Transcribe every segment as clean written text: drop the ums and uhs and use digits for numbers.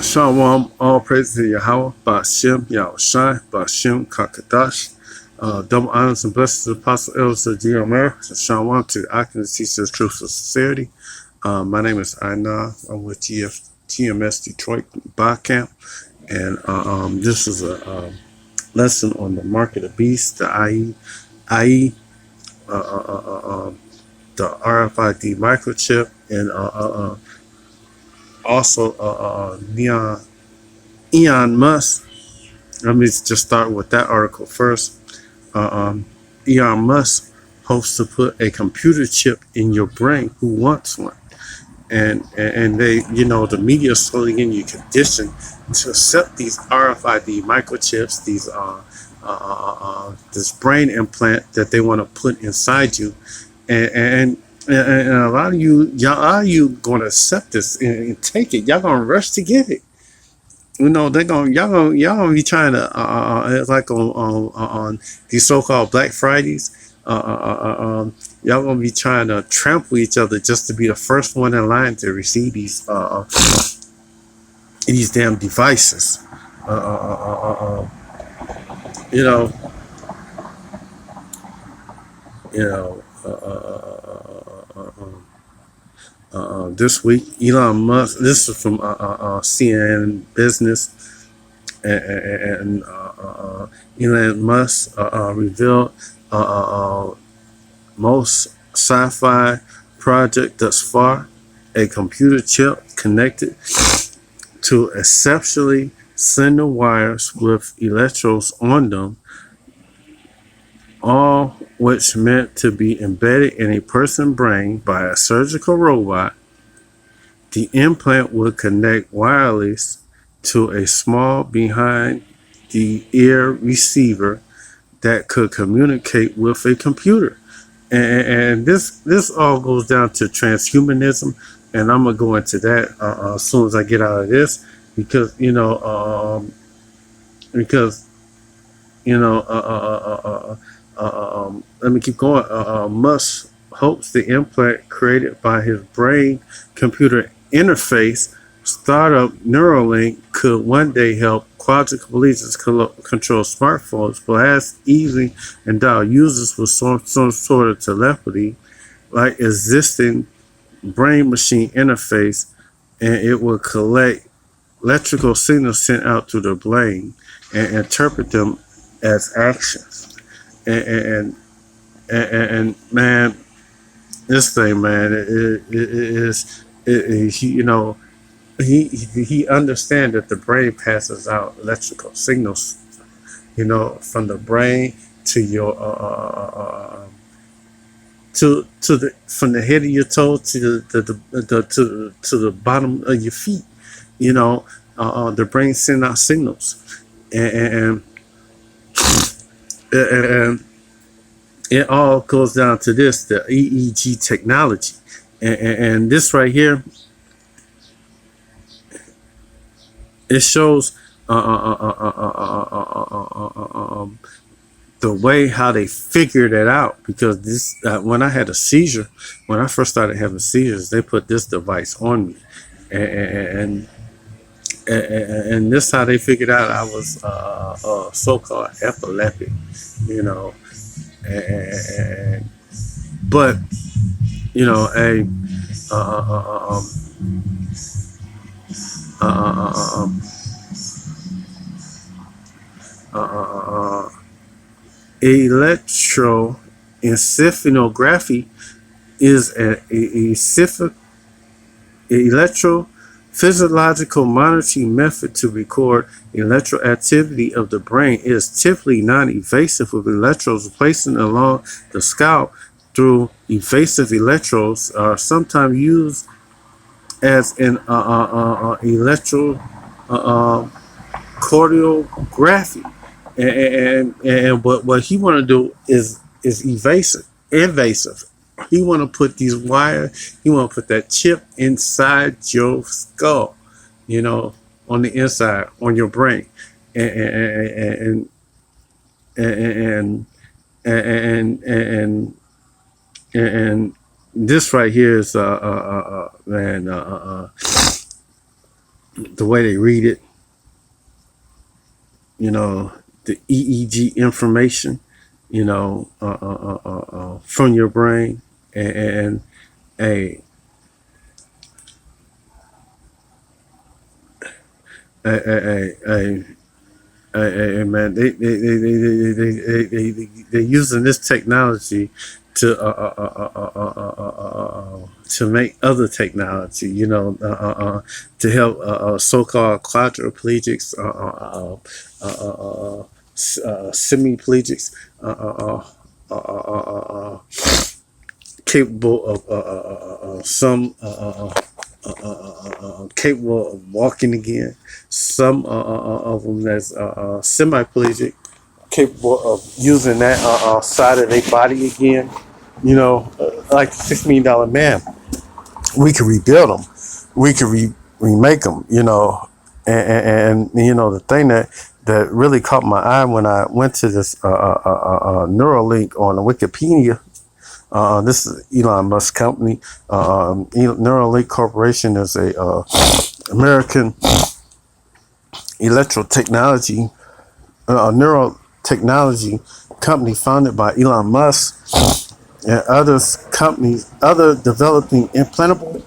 Shalom, all praise to Yahweh, Ba'ashem, Yahushai, Ba'ashem, Kakadash. Double honors and blessings to the Apostle Elders of GMR. Shalom to the Oculus Teachers of Truth and Sincerity. My name is Aina. I'm with GMS Detroit Bar Camp. And this is a lesson on the mark of the beast, the IE, the RFID microchip, and also Elon Musk. Let me just start with that article first. Elon Musk hopes to put a computer chip in your brain. Who wants one? And they, the media is slowly getting you conditioned to accept these RFID microchips, these this brain implant that they want to put inside you, and a lot of you going to accept this and take it. Y'all gonna rush to get it. Y'all gonna be trying to it's like on these so-called Black Fridays. Y'all gonna be trying to trample each other just to be the first one in line to receive these damn devices. You know. This week, Elon Musk. This is from CNN Business, and Elon Musk revealed most sci-fi project thus far: a computer chip connected to exceptionally slender wires with electrodes on them, all which meant to be embedded in a person's brain by a surgical robot. The implant would connect wireless to a small behind-the-ear receiver that could communicate with a computer. And this all goes down to transhumanism, and I'm gonna go into that as soon as I get out of this, because let me keep going. Musk hopes the implant created by his brain-computer interface startup Neuralink could one day help quadriplegics control smartphones, blast easily, and dial users with some sort of telepathy, like existing brain-machine interface, and it will collect electrical signals sent out to the brain and interpret them as actions. And man, this thing, man, he understands that the brain passes out electrical signals, from the brain to your from the head of your toe to the bottom of your feet. The brain sends out signals, and it all goes down to this, the EEG technology, and this right here, it shows the way how they figured it out, because this when I had a seizure, when I first started having seizures, they put this device on me, and this how they figured out I was so-called epileptic, but electroencephalography is an electrophysiological monitoring method to record electroactivity of the brain. It is typically non-invasive, with electrodes placed along the scalp. Through invasive electrodes are sometimes used as an electrocardiography, and what he want to do is invasive. He want to put these wires. He want to put that chip inside your skull, on the inside, on your brain, and this right here is man. the way they read it, the EEG information, from your brain, and a a a man, they're using this technology to make other technology, to help so-called quadriplegics, semiplegics, capable of some capable of walking again. Some of them that's semi-pelagic, capable of using that side of their body again. Like the $6 million man, we could rebuild them. We could remake them. And the thing that really caught my eye when I went to this Neuralink on Wikipedia. This is Elon Musk company. Neuralink Corporation is a American neurotechnology company founded by Elon Musk and other developing implantable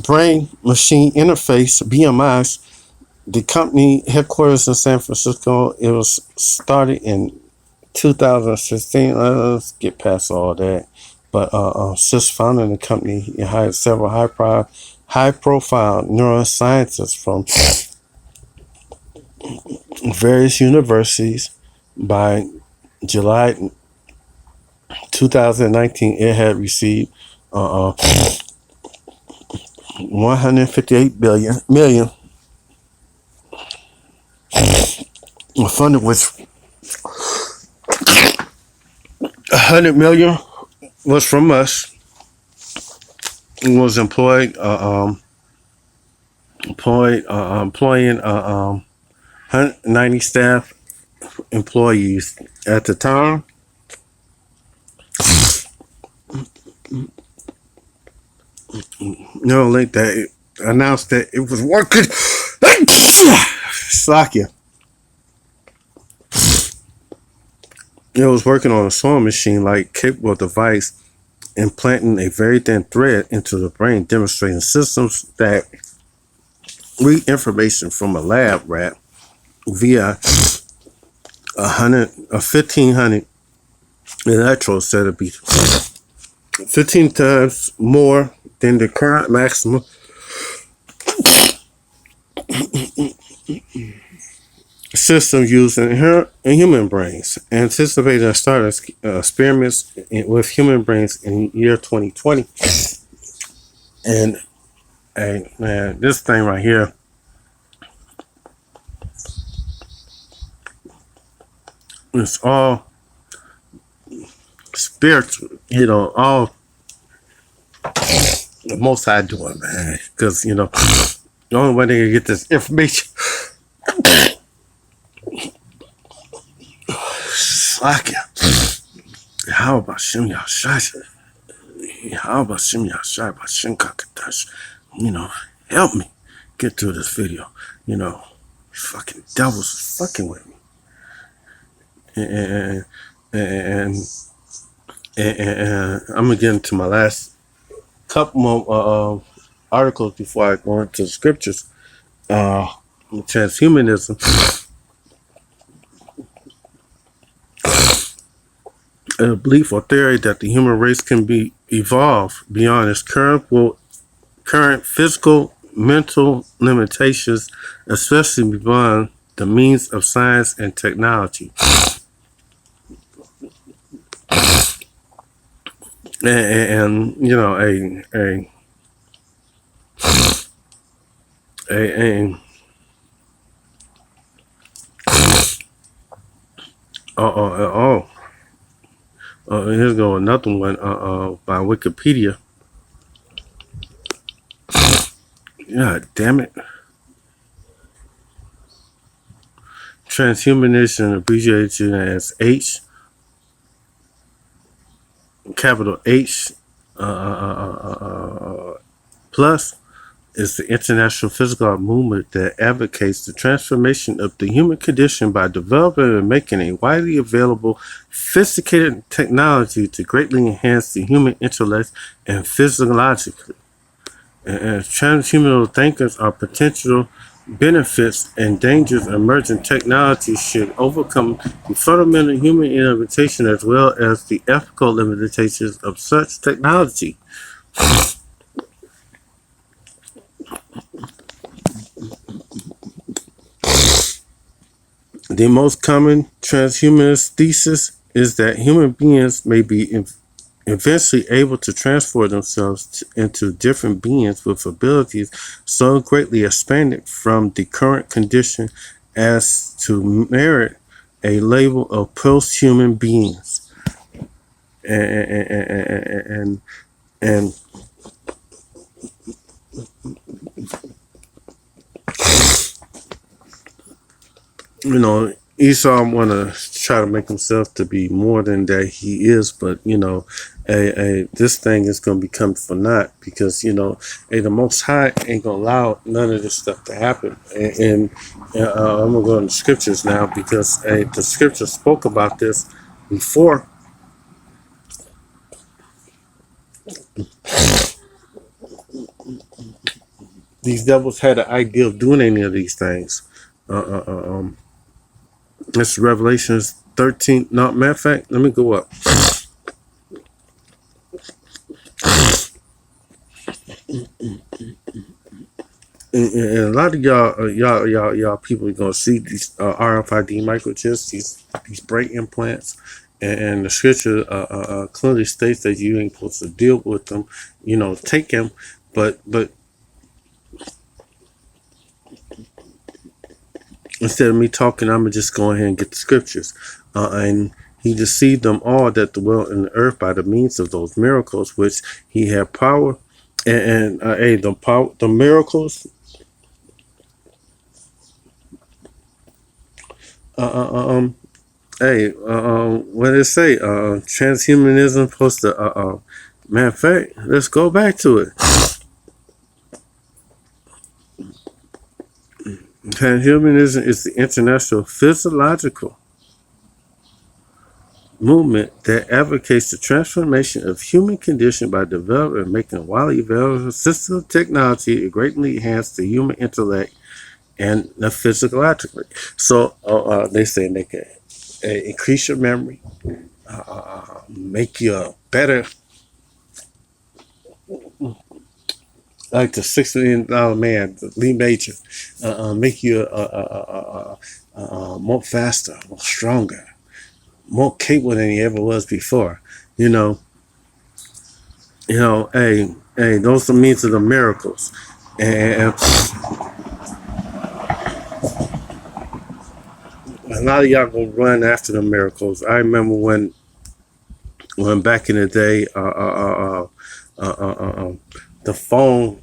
brain machine interface (BMIs). The company headquarters in San Francisco. It was started in 2016. Let's get past all that. But since founding the company, he hired several high-profile neuroscientists from various universities. By July 2019, it had received 158 million, funded which 100 million was from us. It was employing 190 staff employees at the time. Neuralink that announced that it was working. Slakia. It was working on a sewing machine-like capable device, implanting a very thin thread into the brain, demonstrating systems that read information from a lab rat via 1,500 electrodes that would be 15 times more than the current maximum system used in human brains. Anticipated and started experiments with human brains in year 2020. And man, this thing right here, it's all spiritual, all the Most High doing, man. Because, the only way they can get this information, how about Shem Yashai? How about Shem Yashai? Bashem Kakatash? Help me get through this video. Fucking devils fucking with me. And I'm gonna get into my last couple more articles before I go into the scriptures. Transhumanism, a belief or theory that the human race can be evolved beyond its current physical, mental limitations, especially beyond the means of science and technology. And here's go another one by Wikipedia. God damn it. Transhumanism, abbreviated as H, capital H, Plus, is the international physical art movement that advocates the transformation of the human condition by developing and making a widely available, sophisticated technology to greatly enhance the human intellect and physiologically. And transhuman thinkers are potential benefits and dangers emerging technologies should overcome the fundamental human limitation as well as the ethical limitations of such technology. The most common transhumanist thesis is that human beings may be eventually able to transform themselves into different beings with abilities so greatly expanded from the current condition as to merit a label of post-human beings. And you know, Esau want to try to make himself to be more than that he is, but this thing is going to become for naught because the Most High ain't gonna allow none of this stuff to happen. And I'm gonna go in the scriptures now because the scripture spoke about this before. These devils had an idea of doing any of these things. It's Revelations 13. No, matter of fact, let me go up. And a lot of y'all people are gonna see these RFID microchips, these brain implants, and the scripture clearly states that you ain't supposed to deal with them, take them, but instead of me talking, I'm gonna just go ahead and get the scriptures. And he deceived them all that dwell in the earth by the means of those miracles which he had power. The miracles. What did it say? Transhumanism supposed to. Matter of fact, let's go back to it. Transhumanism is the international physiological movement that advocates the transformation of human condition by developing and making widely available systems of technology that greatly enhance the human intellect and the physiologically. So they say they can increase your memory, make you a better, like the $6 million man, Lee Major, make you more faster, more stronger, more capable than he ever was before. Those are means of the miracles. And a lot of y'all gonna run after the miracles. I remember when back in the day,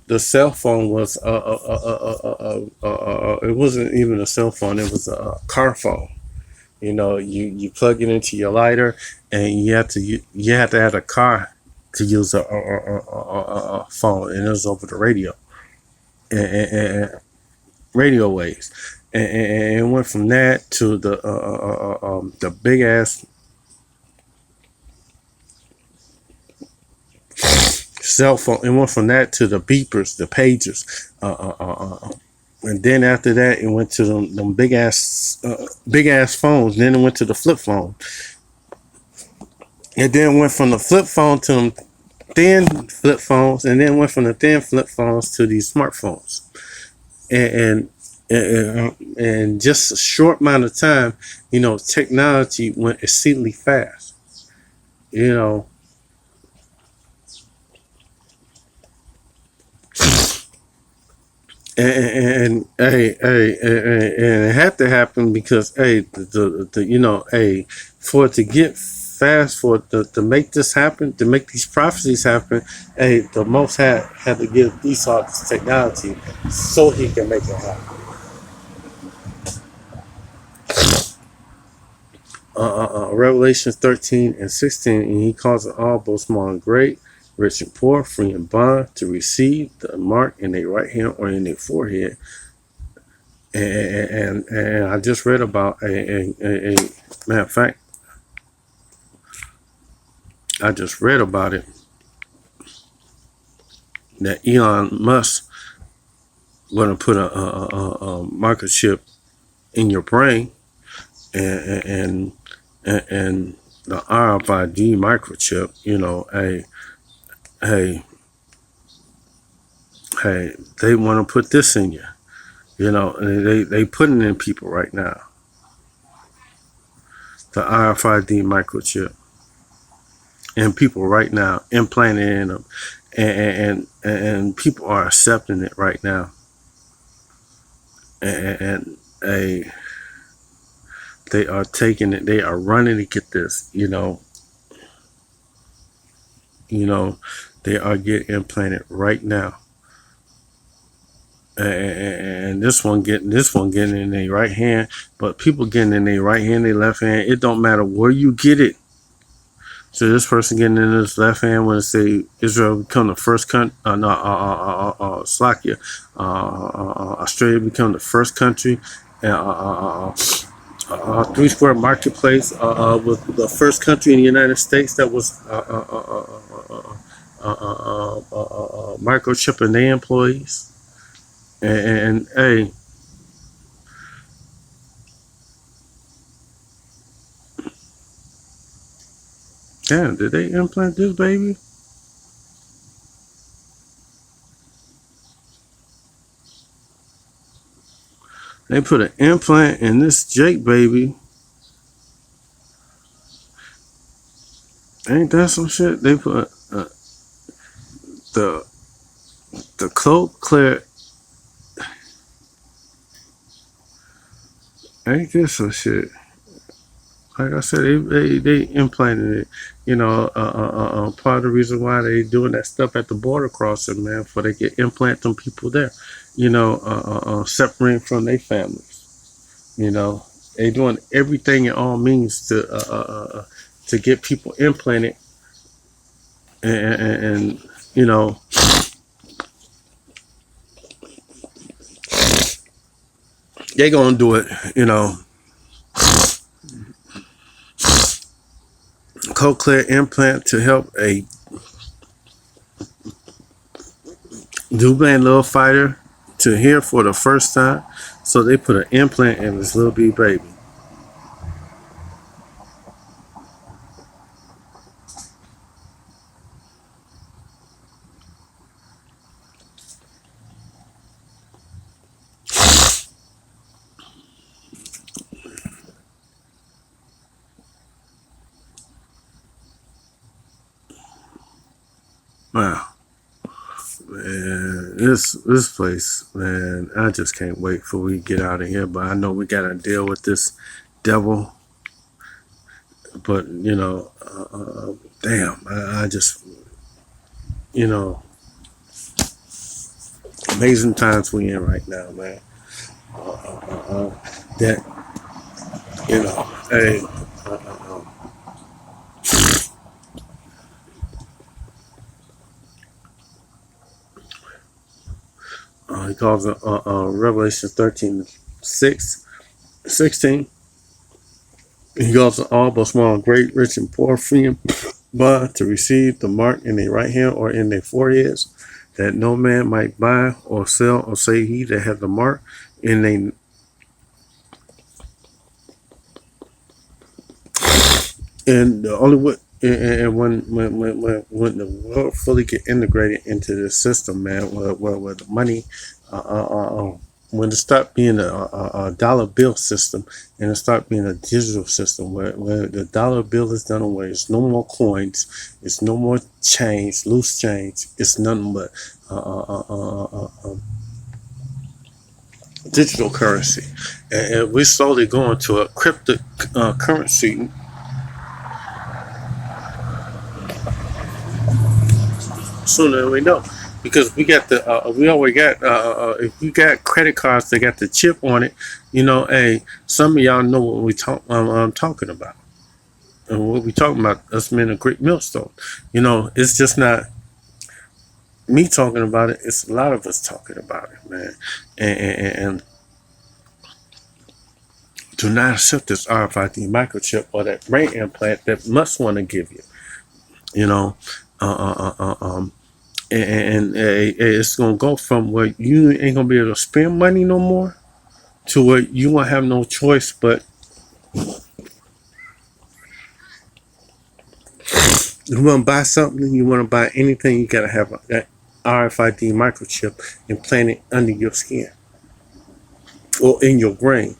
the cell phone was it wasn't even a cell phone. It was a car phone. You plug it into your lighter, and you had to have a car to use a phone, and it was over the radio and radio waves, and it went from that to the big ass cell phone. It went from that to the beepers, the pagers, and then after that, it went to them big ass phones. Then it went to the flip phone, and then went from the flip phone to them thin flip phones, and then went from the thin flip phones to these smartphones, and just a short amount of time, technology went exceedingly fast, and it had to happen because for it to get fast, to make this happen, to make these prophecies happen, the Most had to give Esau this technology so he can make it happen. Revelation 13 and 16, and he calls it all both small and great, rich and poor, free and bond, to receive the mark in their right hand or in their forehead. And I just read about a matter of fact, I just read about it, that Elon Musk going to put a microchip in your brain, and the RFID microchip, hey, they want to put this in you, and they putting it in people right now, the RFID microchip, and people right now implanting in them, and people are accepting it right now, and they are taking it, they are running to get this, they are getting implanted right now. And this one getting in their right hand, but people getting in their right hand, their left hand, it don't matter where you get it. So this person getting in his left hand when it say Israel become the first country, Slovakia, Australia become the first country, Three Square Marketplace was the first country in the United States that was microchipping their employees. And hey, damn, did they implant this baby? They put an implant in this Jake baby. Ain't that some shit? They put the cochlear. Ain't this some shit? Like I said, they implanted it. Part of the reason why they doing that stuff at the border crossing, man, for they get implant them people there. Separating from their families. They doing everything in all means to get people implanted, and they gonna do it. Cochlear implant to help a newborn little fighter to hear for the first time. So they put an implant in this little baby. Wow. Man, this place, man, I just can't wait for we get out of here. But I know we gotta deal with this devil. But damn, I just, amazing times we in right now, man. That hey. He calls it Revelation 13:16. He calls it all, both small and great, rich and poor, free and bond, to receive the mark in their right hand or in their foreheads, that no man might buy or sell or say he that had the mark in their. And the only way, and when the world fully get integrated into the system, man, where the money, when it start being a dollar bill system and it start being a digital system where the dollar bill is done away, it's no more coins, it's no more change, loose change, it's nothing but digital currency, and we're slowly going to a cryptocurrency. Sooner than we know, because we got we always got if you got credit cards that got the chip on it, hey, some of y'all know what I'm talking about, and what we talking about, us being a great millstone. It's just not me talking about it, it's a lot of us talking about it, man. And do not accept this RFID microchip or that brain implant that must want to give you. You know, and it's gonna go from where you ain't gonna be able to spend money no more to where you won't have no choice but you want to buy something, you want to buy anything, you gotta have that RFID microchip implanted under your skin or in your brain.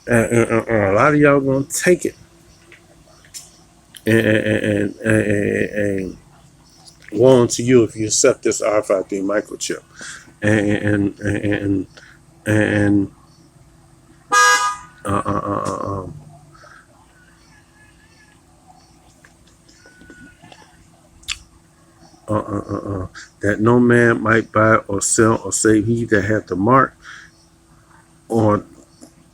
A lot of y'all gonna take it and woe unto you if you accept this RFID microchip. And uh, uh, uh, uh, um, that no man might buy or sell or save he that hath the mark or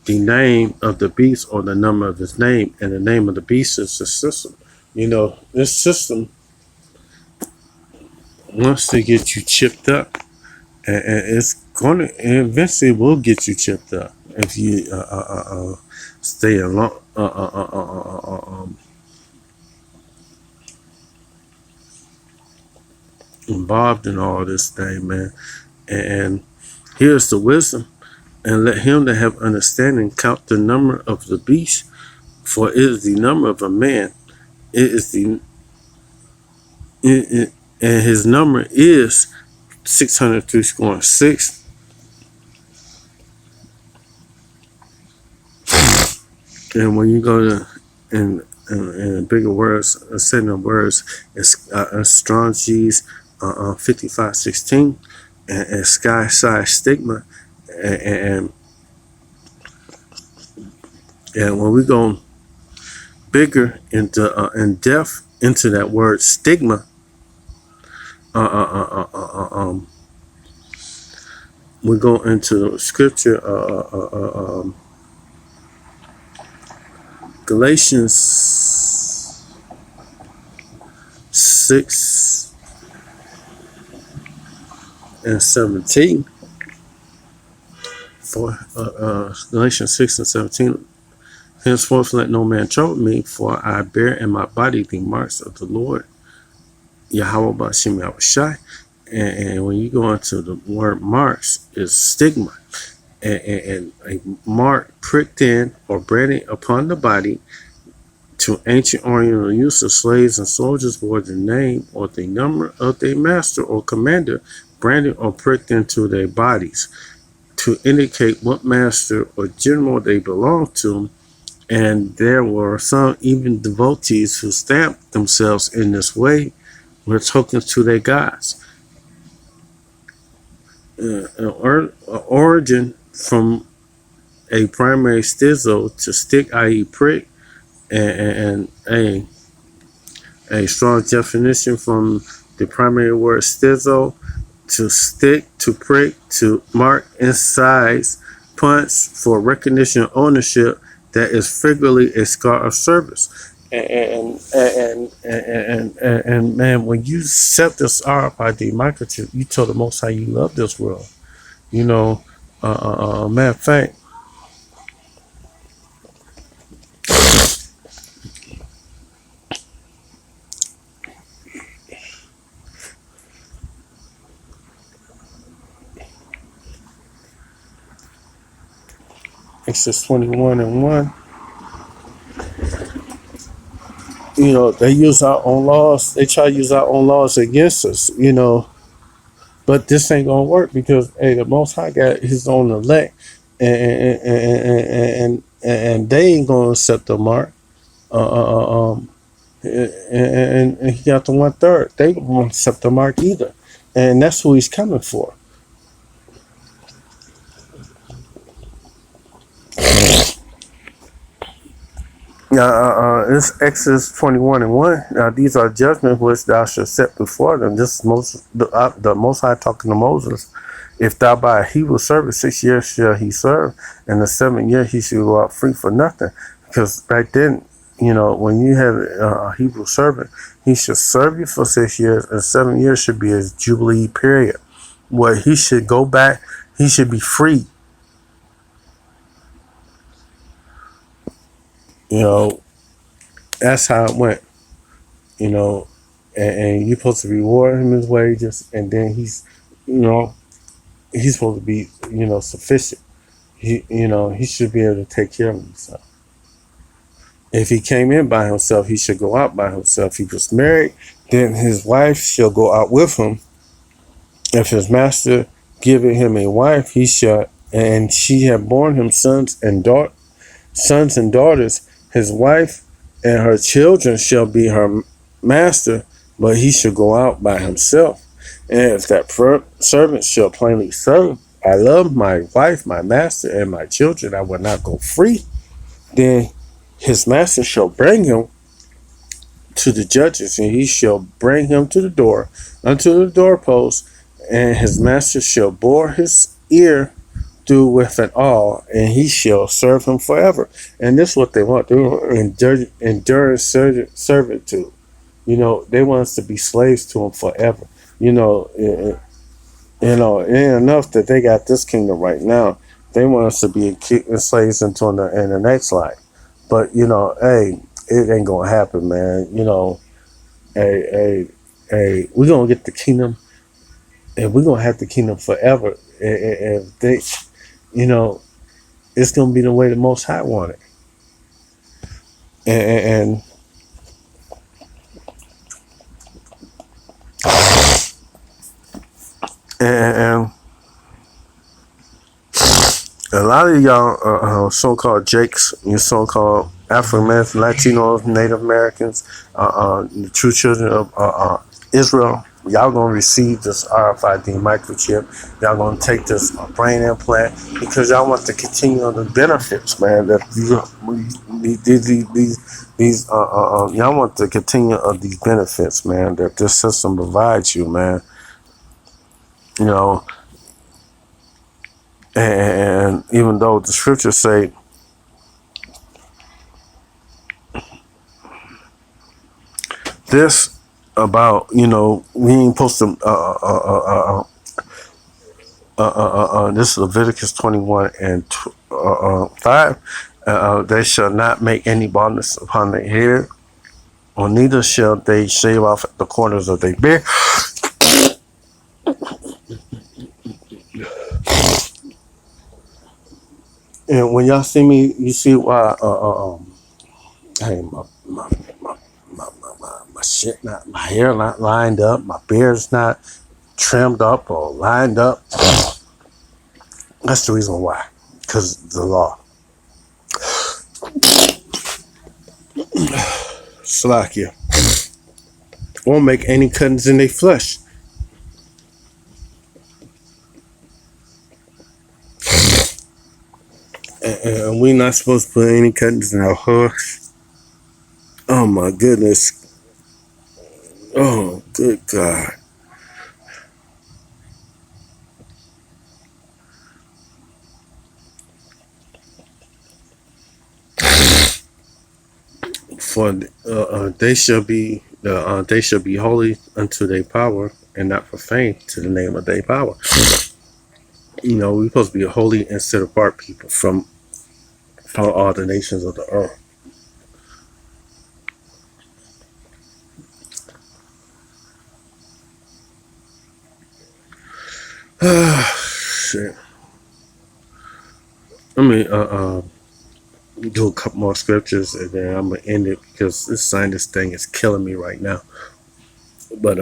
the name of the beast or the number of his name, and the name of the beast is the system. You know, this system wants to get you chipped up, and it's gonna eventually will get you chipped up if you stay along involved in all this thing, man. And here's the wisdom. And let him that have understanding count the number of the beast, for it is the number of a man. It is and his number is 603 scoring 6. And when you go to in bigger words, a set of words, it's Strong's 5516 and sky size stigma and when we go bigger into in depth into that word stigma, we go into scripture, Galatians 6 and 17. For Galatians 6 and 17. Henceforth let no man trouble me, for I bear in my body the marks of the Lord Yahweh Bashim Yahushai. And when you go into the word marks, is stigma. And a mark pricked in or branded upon the body. To ancient Oriental use of slaves and soldiers bore the name or the number of their master or commander branded or pricked into their bodies to indicate what master or general they belonged to. And there were some even devotees who stamped themselves in this way with tokens to their gods. Origin from a primary stizo to stick, i.e. prick, and a strong definition from the primary word stizo to stick, to prick, to mark, incise, punch for recognition, ownership, that is figuratively a scar of service. And man, when you set this RFID microchip, you tell the Most High you love this world. You know, matter of fact, Exodus 21 and 1. You know, they use our own laws. They try to use our own laws against us, you know. But this ain't going to work because, hey, the Most High got his own elect. And they ain't going to accept the mark. And he got the 1/3. They won't accept the mark either. And that's who he's coming for. It's Exodus 21 and 1. Now these are judgments which thou shalt set before them. This is the Most High talking to Moses. If thou buy a Hebrew servant, 6 years shall he serve, and the 7th year he shall go out free for nothing. Because back then, when you have a Hebrew servant, he should serve you for 6 years, and 7 years should be his jubilee period, where he should go back. He should be free. You know, that's how it went. You know, and you're supposed to reward him his wages, and then you know, he's supposed to be, sufficient. He should be able to take care of himself. If he came in by himself, he should go out by himself. If he was married, then his wife shall go out with him. If his master giving him a wife, he shall, and she have borne him sons and daughters, his wife and her children shall be her master, but he shall go out by himself. And if that servant shall plainly say, I love my wife, my master, and my children, I will not go free, then his master shall bring him to the judges, and he shall bring him to the door, unto the doorpost, and his master shall bore his ear through with an awl, and he shall serve him forever. And this is what they want. They want to endure servitude. They want us to be slaves to him forever. It ain't enough that they got this kingdom right now. They want us to be slaves in the next life. But hey, it ain't gonna happen, man. Hey, we're gonna get the kingdom, and we're gonna have the kingdom forever. If they, it's gonna be the way the Most High want it. And and a lot of y'all so-called Jakes, you so-called African-Americans, Latinos, Native Americans, the true children of Israel, y'all gonna receive this RFID microchip. Y'all gonna take this brain implant because y'all want to continue on the benefits, man. That y'all want to continue on these benefits, man. That this system provides you, man. And even though the scriptures say this about, we ain't supposed to this is Leviticus 21 and 5. They shall not make any baldness upon their hair, or neither shall they shave off the corners of their beard. And when y'all see me, you see why hey, my shit not, my hair not lined up, my beard's not trimmed up or lined up. That's the reason why. Because the law. Slakia. Won't make any cuttings in their flesh. And we're not supposed to put any cuttings in our horse. Oh my goodness. Oh, good God. For they shall be holy unto their power, and not profane to the name of their power. We're supposed to be a holy and set apart people from all the nations of the earth. Shit. Let me do a couple more scriptures, and then I'm gonna end it because this sinus thing is killing me right now. But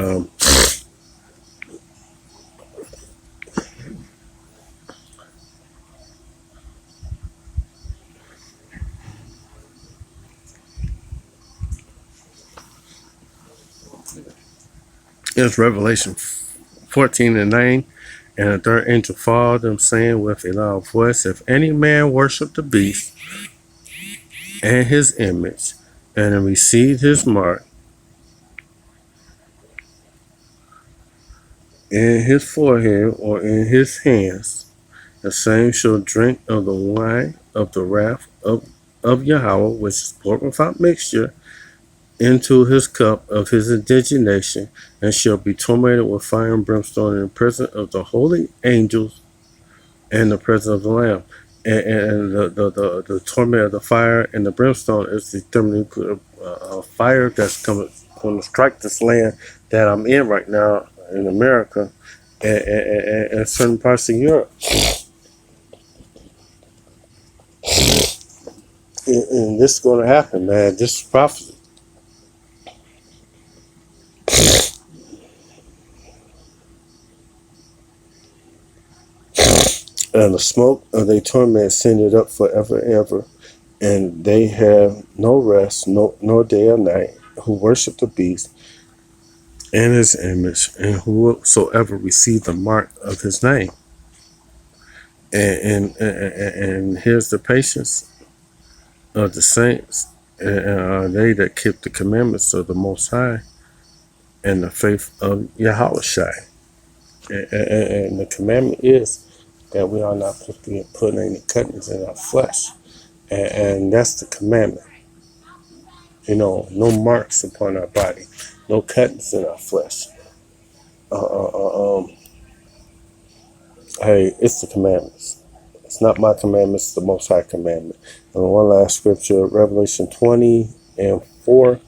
it's Revelation 14:9. And the third angel followed them, saying with a loud voice, if any man worship the beast and his image, and receive his mark in his forehead or in his hands, the same shall drink of the wine of the wrath of of Yahweh, which is pork without mixture, into his cup of his indignation, and shall be tormented with fire and brimstone in the presence of the holy angels and the presence of the Lamb. And the torment of the fire and the brimstone is determining a fire that's going to strike this land that I'm in right now in America and certain parts of Europe. And this is going to happen, man. This is prophecy. And the smoke of their torment ascended up forever and ever, and they have no rest, nor day or night, who worship the beast and his image, and whosoever receive the mark of his name. And here's the patience of the saints, and they that keep the commandments of the Most High, and the faith of Yahushua. And the commandment is that we are not putting any cuttings in our flesh. And that's the commandment. You know, no marks upon our body, no cuttings in our flesh. Hey, it's the commandments. It's not my commandments, it's the Most High commandment. And one last scripture, Revelation 20:4.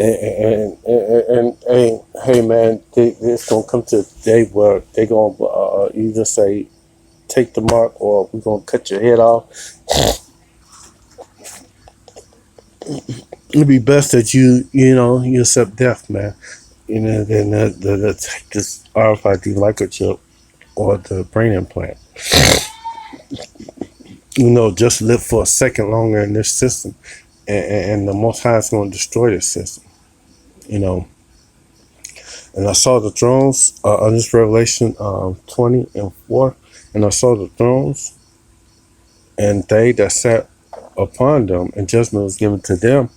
And hey man, it's gonna come to a day where they're gonna either say take the mark or we're gonna cut your head off. It'd be best that you accept death, man. You know, than take this RFID microchip or the brain implant. You know, just live for a second longer in this system, and the Most High is going to destroy this system. You know, and I saw the thrones on this Revelation 20:4, and I saw the thrones, and they that sat upon them, and judgment was given to them,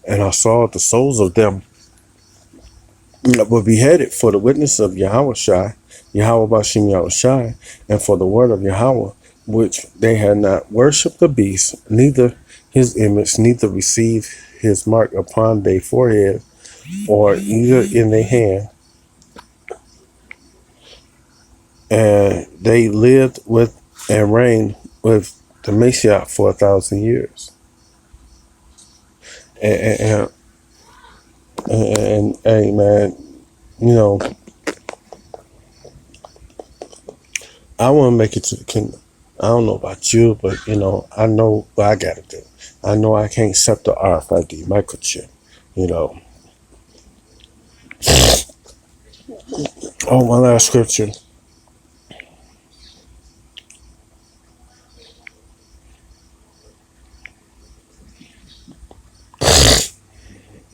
and I saw the souls of them that were beheaded for the witness of Yahushua, Yahweh Bashim Yahushua, and for the word of Yahweh, which they had not worshipped the beast, neither his image, neither received his mark upon their forehead, or either in their hand, and they lived with and reigned with the Messiah for 1,000 years. And hey man, you know, I want to make it to the kingdom. I don't know about you, but you know, I know what I gotta do. I know I can't accept the RFID microchip, you know. Oh, one last scripture.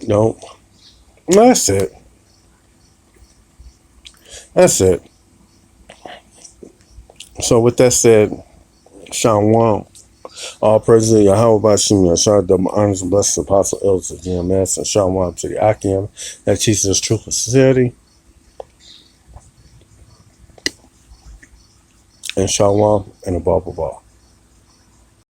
No, that's it. That's it. So with that said, Shalom. All praises to Yahweh Bashim Yashar, double honors and blessings, Apostle Elders of GMS, and Shalom to the Akim that teaches us truth and sincerity. And Shalom and above all.